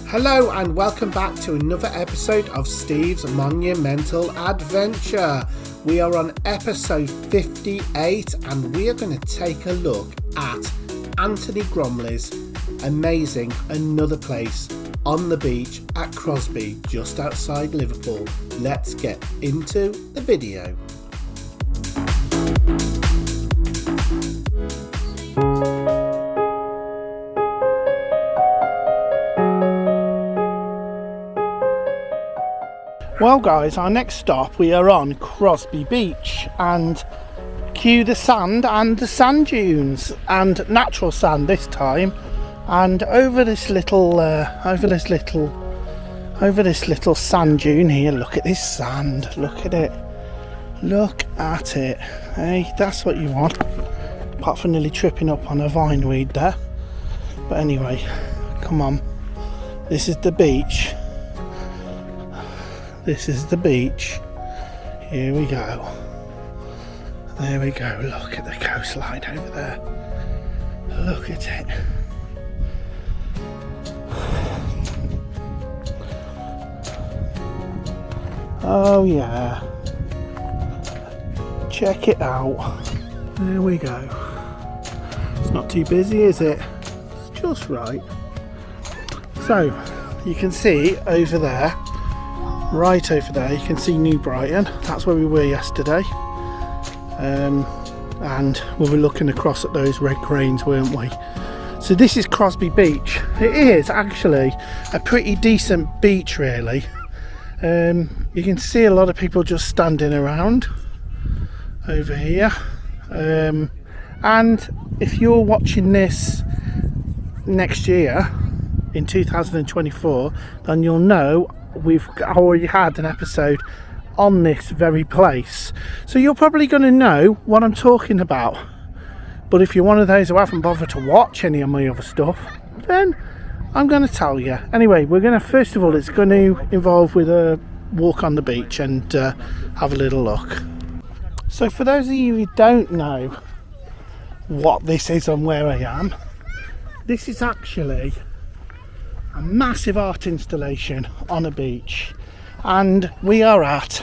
Hello and welcome back to another episode of Steve's Monumental Adventure. We are on episode 58 and we are going to take a look at Antony Gormley's amazing Another Place on the beach at Crosby, just outside Liverpool. Let's get into the video. Well guys, our next stop, we are on Crosby Beach, and cue the sand and the sand dunes, and natural sand this time, and over this little sand dune here. Look at this sand, look at it, hey, that's what you want, apart from nearly tripping up on a vineweed there. But anyway, come on, this is the beach. This is the beach. Here we go. There we go. Look at the coastline over there. Look at it. Oh yeah. Check it out. There we go. It's not too busy, is it? It's just right. So, you can see over there, right over there, you can see New Brighton. That's where we were yesterday, and we were looking across at those red cranes, weren't we? So this is Crosby Beach. It is actually a pretty decent beach, really. You can see a lot of people just standing around over here, and if you're watching this next year in 2024, then you'll know we've already had an episode on this very place, so you're probably going to know what I'm talking about. But if you're one of those who haven't bothered to watch any of my other stuff, then I'm going to tell you. Anyway, we're going to, first of all, it's going to involve with a walk on the beach and have a little look. So for those of you who don't know what this is and where I am, this is actually a massive art installation on a beach, and we are at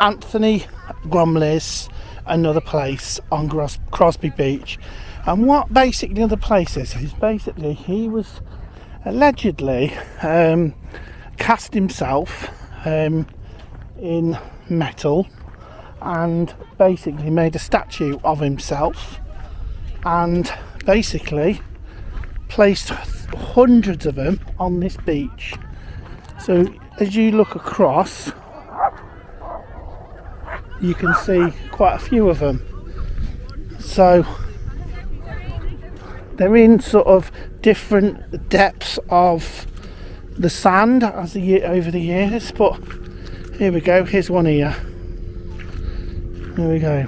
Antony Gormley's Another Place on Crosby Beach. And what basically Another Place is basically he was allegedly cast himself in metal and basically made a statue of himself and basically placed hundreds of them on this beach. So as you look across, you can see quite a few of them. So they're in sort of different depths of the sand as over the years, but here we go, here's one here. There we go.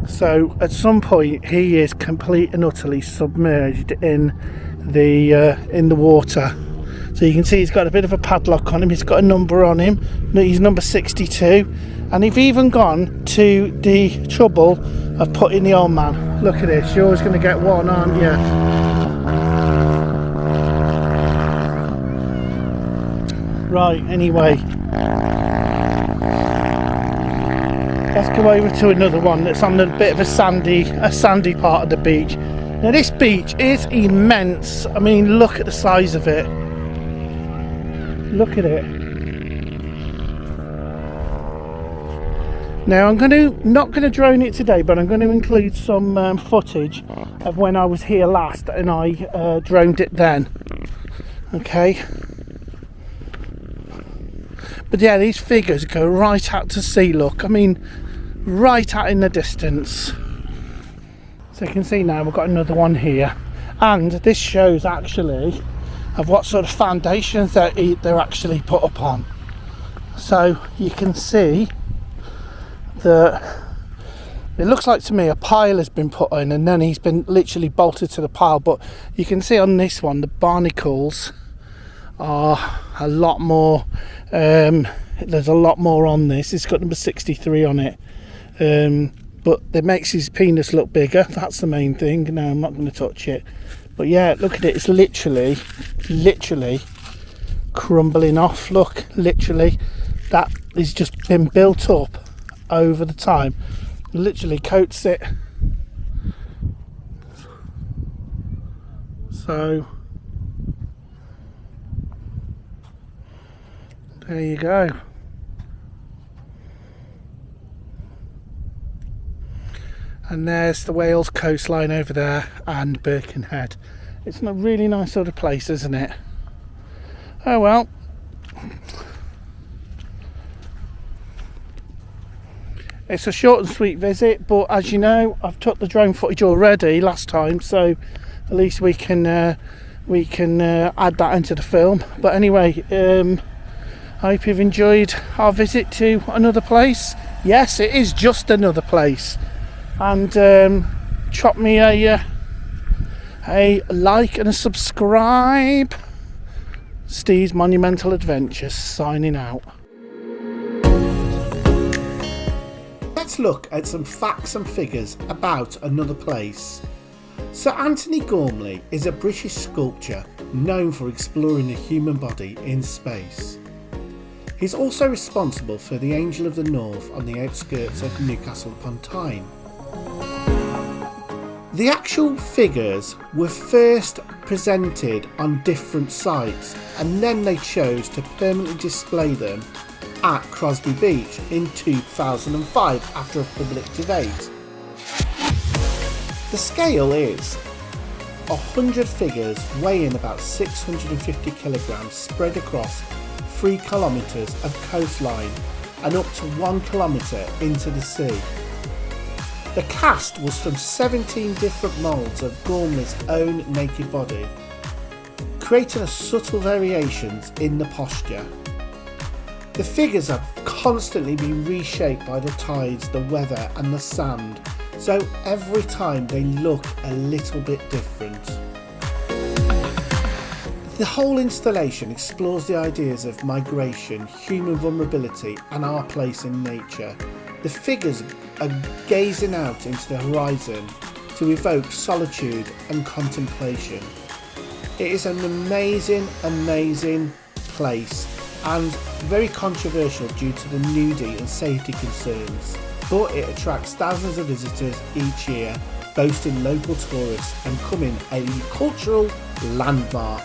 So at some point he is complete and utterly submerged in the water. So you can see he's got a bit of a padlock on him, he's got a number on him, he's number 62, and they've even gone to the trouble of putting the old man. Look at this, you're always going to get one, aren't you? Right, anyway, let's go over to another one that's on a bit of a sandy part of the beach. Now this beach is immense. I mean, look at the size of it. Look at it. Now I'm not going to drone it today, but I'm going to include some footage of when I was here last and I droned it then. Okay. But yeah, these figures go right out to sea, look. I mean, right out in the distance. So you can see now we've got another one here. And this shows actually of what sort of foundations they're actually put upon. So you can see that it looks like to me a pile has been put in and then he's been literally bolted to the pile, but you can see on this one the barnacles are a lot more, there's a lot more on this. It's got number 63 on it, but it makes his penis look bigger. That's the main thing. No, I'm not going to touch it, but yeah, look at it. It's literally crumbling off. Look, literally that has just been built up over the time. Literally coats it. So there you go. And there's the Wales coastline over there and Birkenhead. It's a really nice sort of place, isn't it? Oh well. It's a short and sweet visit, but as you know, I've took the drone footage already last time, so at least we can add that into the film. But anyway, I hope you've enjoyed our visit to another place. Yes, it is just another place. And drop me a like and a subscribe. Steve's Monumental Adventures signing out. Let's look at some facts and figures about another place. Sir Antony Gormley is a British sculptor known for exploring the human body in space. He's also responsible for the Angel of the North on the outskirts of Newcastle upon Tyne. The actual figures were first presented on different sites, and then they chose to permanently display them at Crosby Beach in 2005 after a public debate. The scale is 100 figures weighing about 650 kilograms spread across 3 kilometres of coastline and up to 1 kilometre into the sea. The cast was from 17 different moulds of Gormley's own naked body, creating a subtle variations in the posture. The figures have constantly been reshaped by the tides, the weather and the sand, so every time they look a little bit different. The whole installation explores the ideas of migration, human vulnerability and our place in nature. The figures are gazing out into the horizon to evoke solitude and contemplation. It is an amazing place and very controversial due to the nudity and safety concerns, but it attracts thousands of visitors each year, boasting local tourists and becoming a cultural landmark.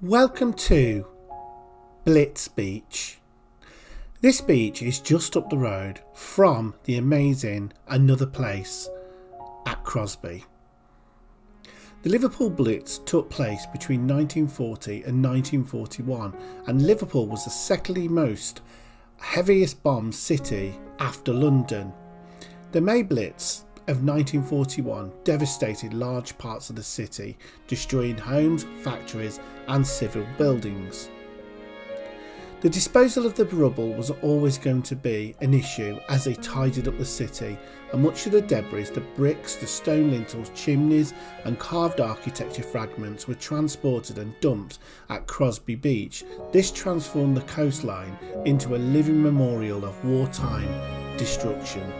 Welcome to Blitz Beach. This beach is just up the road from the amazing Another Place at Crosby. The Liverpool Blitz took place between 1940 and 1941, and Liverpool was the second most heaviest bombed city after London. The May Blitz of 1941 devastated large parts of the city, destroying homes, factories and civil buildings. The disposal of the rubble was always going to be an issue as they tidied up the city, and much of the debris, the bricks, the stone lintels, chimneys and carved architecture fragments were transported and dumped at Crosby Beach. This transformed the coastline into a living memorial of wartime destruction.